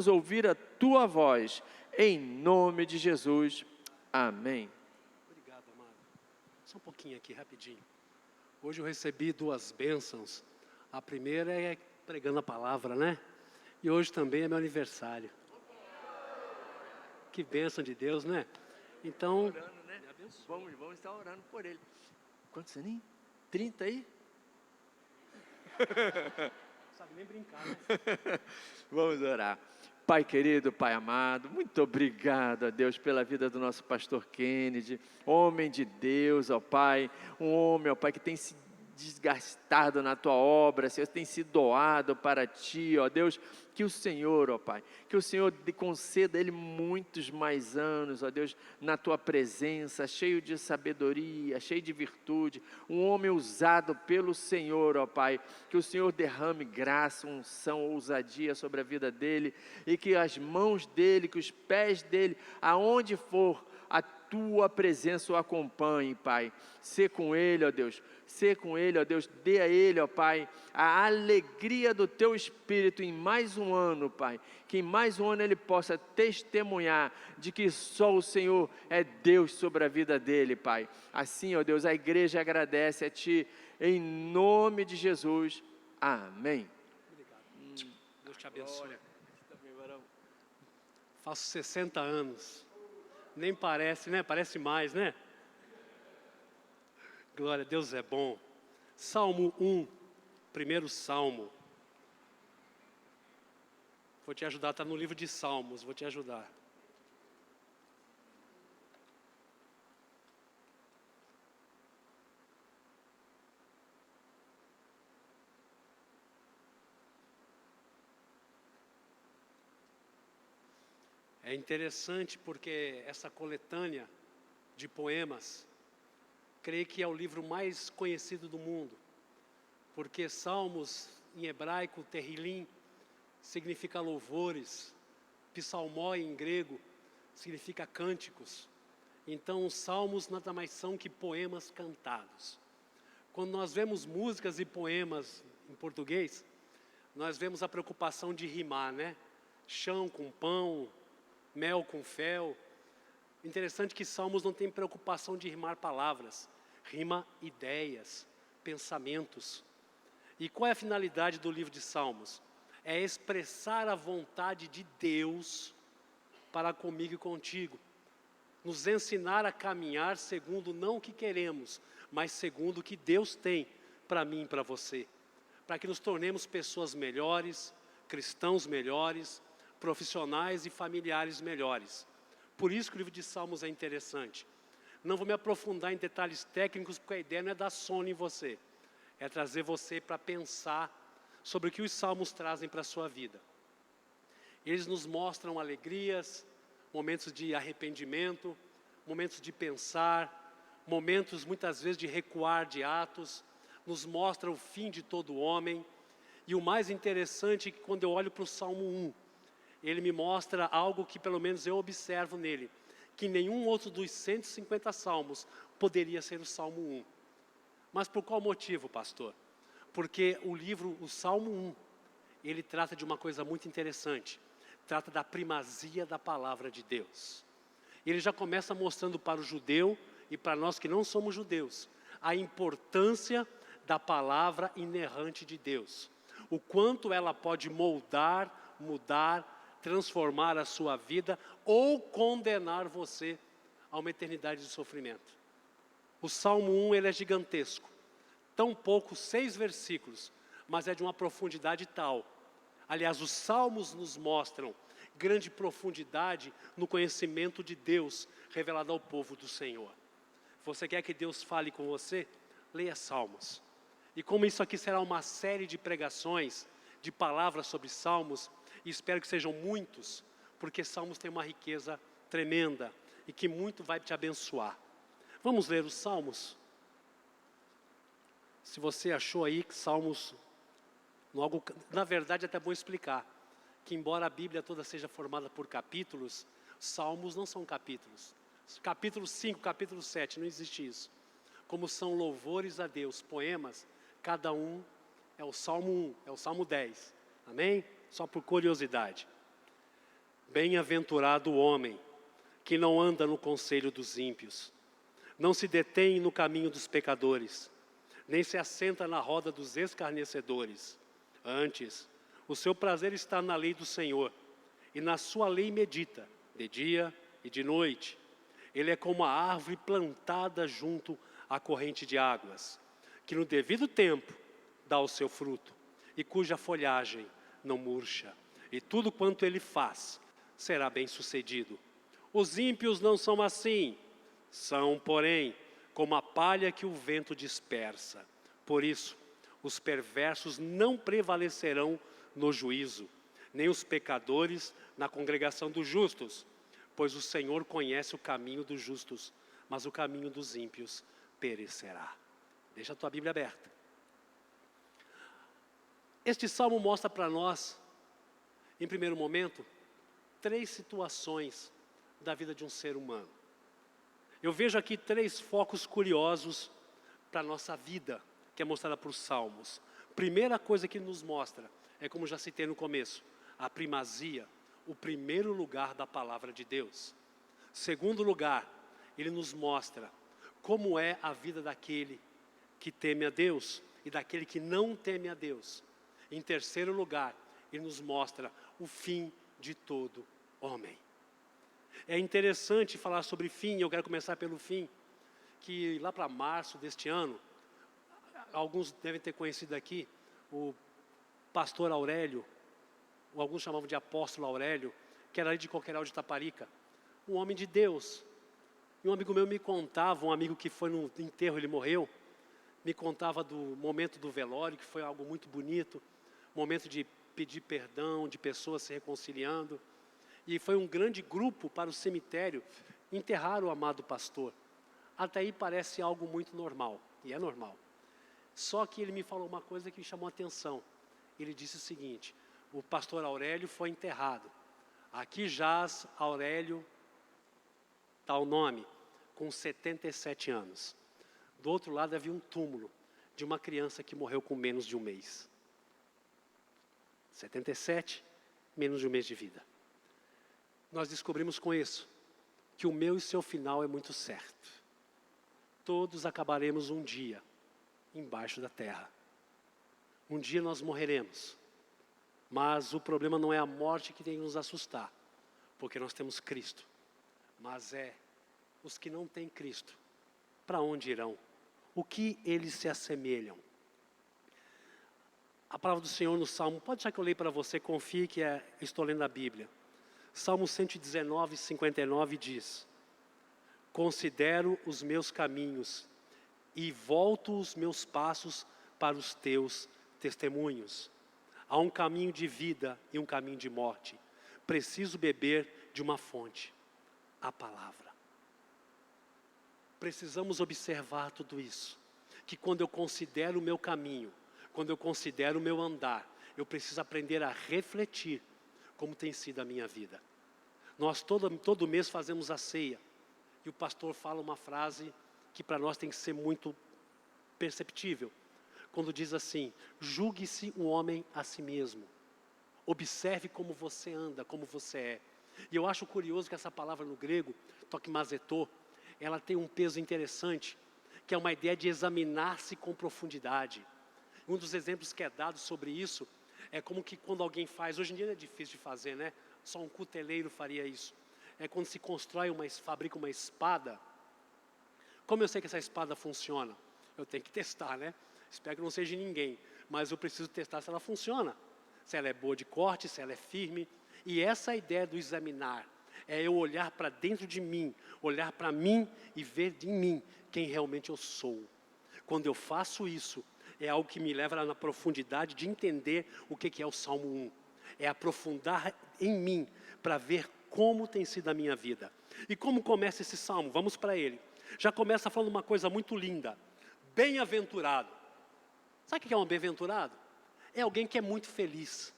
ouvir a tua voz, em nome de Jesus, amém. Obrigado, amado. Só um pouquinho aqui, rapidinho. Hoje eu recebi 2 bênçãos. A primeira é pregando a palavra, né? E hoje também é meu aniversário. Que bênção de Deus, né? Então, Orando, né? Vamos estar orando por ele. Quantos aninhos? 30 aí? não sabe nem brincar, né? Vamos orar. Pai querido, Pai amado, muito obrigado a Deus pela vida do nosso pastor Kennedy, homem de Deus, ó Pai, um homem, ó Pai, que tem se desgastado na tua obra, Senhor, tem se doado para ti, ó Deus, que o Senhor, ó Pai, que o Senhor conceda a ele muitos mais anos, ó Deus, na tua presença, cheio de sabedoria, cheio de virtude, um homem usado pelo Senhor, ó Pai, que o Senhor derrame graça, unção, ousadia sobre a vida dele, e que as mãos dele, que os pés dele, aonde for, a tua presença o acompanhe, Pai. Sê com ele, ó Deus, sê com ele, ó Deus, dê a ele, ó Pai, a alegria do teu Espírito em mais um ano, Pai, que em mais um ano ele possa testemunhar de que só o Senhor é Deus sobre a vida dele, Pai. Assim, ó Deus, a igreja agradece a Ti, em nome de Jesus, amém. Obrigado. Deus te abençoe. Faço 60 anos. Nem parece, né? Parece mais, né? Glória a Deus, é bom. Salmo 1, primeiro salmo. Vou te ajudar, está no livro de Salmos, vou te ajudar. É interessante porque essa coletânea de poemas, creio que é o livro mais conhecido do mundo, porque Salmos, em hebraico, Terrilim, significa louvores, psalmó em grego, significa cânticos. Então, os salmos nada mais são que poemas cantados. Quando nós vemos músicas e poemas em português, nós vemos a preocupação de rimar, né? Chão com pão, mel com fel. Interessante que Salmos não tem preocupação de rimar palavras, rima ideias, pensamentos. E qual é a finalidade do livro de Salmos? É expressar a vontade de Deus para comigo e contigo. Nos ensinar a caminhar segundo não o que queremos, mas segundo o que Deus tem para mim e para você. Para que nos tornemos pessoas melhores, cristãos melhores, profissionais e familiares melhores. Por isso que o livro de Salmos é interessante. Não vou me aprofundar em detalhes técnicos, porque a ideia não é dar sono em você. É trazer você para pensar sobre o que os Salmos trazem para a sua vida. Eles nos mostram alegrias, momentos de arrependimento, momentos de pensar, momentos muitas vezes de recuar de atos, nos mostra o fim de todo homem. E o mais interessante é que quando eu olho para o Salmo 1, ele me mostra algo que pelo menos eu observo nele, que nenhum outro dos 150 salmos poderia ser o Salmo 1. Mas por qual motivo, pastor? Porque o Salmo 1, ele trata de uma coisa muito interessante, trata da primazia da palavra de Deus. Ele já começa mostrando para o judeu e para nós que não somos judeus, a importância da palavra inerrante de Deus. O quanto ela pode moldar, mudar, transformar a sua vida ou condenar você a uma eternidade de sofrimento. O Salmo 1, ele é gigantesco. Tão pouco, 6 versículos, mas é de uma profundidade tal. Aliás, os Salmos nos mostram grande profundidade no conhecimento de Deus revelado ao povo do Senhor. Você quer que Deus fale com você? Leia Salmos. E como isso aqui será uma série de pregações, de palavras sobre Salmos, e espero que sejam muitos, porque Salmos tem uma riqueza tremenda e que muito vai te abençoar. Vamos ler os Salmos? Se você achou aí que Salmos, logo, na verdade é até bom explicar, que embora a Bíblia toda seja formada por capítulos, Salmos não são capítulos. Capítulo 5, capítulo 7, não existe isso. Como são louvores a Deus, poemas, cada um é o Salmo 1, é o Salmo 10. Amém? Só por curiosidade. Bem-aventurado o homem que não anda no conselho dos ímpios, não se detém no caminho dos pecadores, nem se assenta na roda dos escarnecedores. Antes, o seu prazer está na lei do Senhor, e na sua lei medita, de dia e de noite. Ele é como a árvore plantada junto à corrente de águas, que no devido tempo dá o seu fruto, e cuja folhagem não murcha, e tudo quanto ele faz será bem-sucedido. Os ímpios não são assim, são, porém, como a palha que o vento dispersa. Por isso, os perversos não prevalecerão no juízo, nem os pecadores na congregação dos justos, pois o Senhor conhece o caminho dos justos, mas o caminho dos ímpios perecerá. Deixa a tua Bíblia aberta. Este salmo mostra para nós, em primeiro momento, 3 situações da vida de um ser humano. Eu vejo aqui 3 focos curiosos para a nossa vida, que é mostrada por Salmos. Primeira coisa que nos mostra, é como já citei no começo, a primazia, o primeiro lugar da palavra de Deus. Segundo lugar, ele nos mostra como é a vida daquele que teme a Deus e daquele que não teme a Deus. Em terceiro lugar, ele nos mostra o fim de todo homem. É interessante falar sobre fim, eu quero começar pelo fim, que lá para março deste ano, alguns devem ter conhecido aqui, o pastor Aurélio, ou alguns chamavam de apóstolo Aurélio, que era ali de Coqueiral de Itaparica, um homem de Deus. E um amigo meu me contava, um amigo que foi no enterro, ele morreu, me contava do momento do velório, que foi algo muito bonito, momento de pedir perdão, de pessoas se reconciliando. E foi um grande grupo para o cemitério enterrar o amado pastor. Até aí parece algo muito normal, e é normal. Só que ele me falou uma coisa que me chamou a atenção. Ele disse o seguinte: o pastor Aurélio foi enterrado. Aqui jaz Aurélio, tal nome, com 77 anos. Do outro lado havia um túmulo de uma criança que morreu com menos de um mês. 77, menos de um mês de vida. Nós descobrimos com isso que o meu e seu final é muito certo. Todos acabaremos um dia embaixo da terra. Um dia nós morreremos. Mas o problema não é a morte que tem que nos assustar, porque nós temos Cristo. Mas é os que não têm Cristo. Para onde irão? O que eles se assemelham? A palavra do Senhor no Salmo, pode deixar que eu leio para você, confie que estou lendo a Bíblia. Salmo 119, 59 diz: considero os meus caminhos e volto os meus passos para os teus testemunhos. Há um caminho de vida e um caminho de morte. Preciso beber de uma fonte, a palavra. Precisamos observar tudo isso. Que quando eu considero o meu caminho, quando eu considero o meu andar, eu preciso aprender a refletir como tem sido a minha vida. Nós todo mês fazemos a ceia. E o pastor fala uma frase que para nós tem que ser muito perceptível. Quando diz assim: julgue-se um homem a si mesmo. Observe como você anda, como você é. E eu acho curioso que essa palavra no grego, tokmazetô, ela tem um peso interessante, que é uma ideia de examinar-se com profundidade. Um dos exemplos que é dado sobre isso é como que quando alguém faz, hoje em dia é difícil de fazer, né? Só um cuteleiro faria isso. É quando se constrói fabrica uma espada. Como eu sei que essa espada funciona? Eu tenho que testar, né? Espero que não seja ninguém, mas eu preciso testar se ela funciona. Se ela é boa de corte, se ela é firme. E essa ideia do examinar, é eu olhar para dentro de mim, olhar para mim e ver em mim quem realmente eu sou. Quando eu faço isso, é algo que me leva lá na profundidade de entender o que é o Salmo 1. É aprofundar em mim para ver como tem sido a minha vida. E como começa esse Salmo? Vamos para ele. Já começa falando uma coisa muito linda. Bem-aventurado. Sabe o que é um bem-aventurado? É alguém que é muito feliz.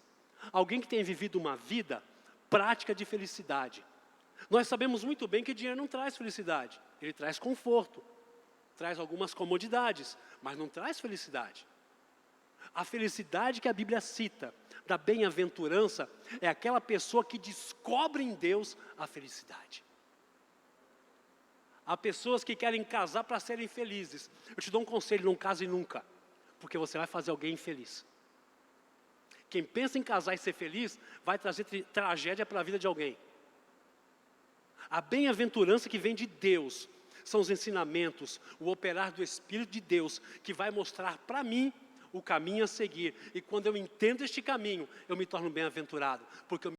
Alguém que tem vivido uma vida prática de felicidade. Nós sabemos muito bem que dinheiro não traz felicidade. Ele traz conforto. Traz algumas comodidades, mas não traz felicidade. A felicidade que a Bíblia cita, da bem-aventurança, é aquela pessoa que descobre em Deus a felicidade. Há pessoas que querem casar para serem felizes. Eu te dou um conselho, não case nunca, porque você vai fazer alguém infeliz. Quem pensa em casar e ser feliz, vai trazer tragédia para a vida de alguém. A bem-aventurança que vem de Deus, são os ensinamentos, o operar do Espírito de Deus, que vai mostrar para mim o caminho a seguir. E quando eu entendo este caminho, eu me torno bem-aventurado, porque eu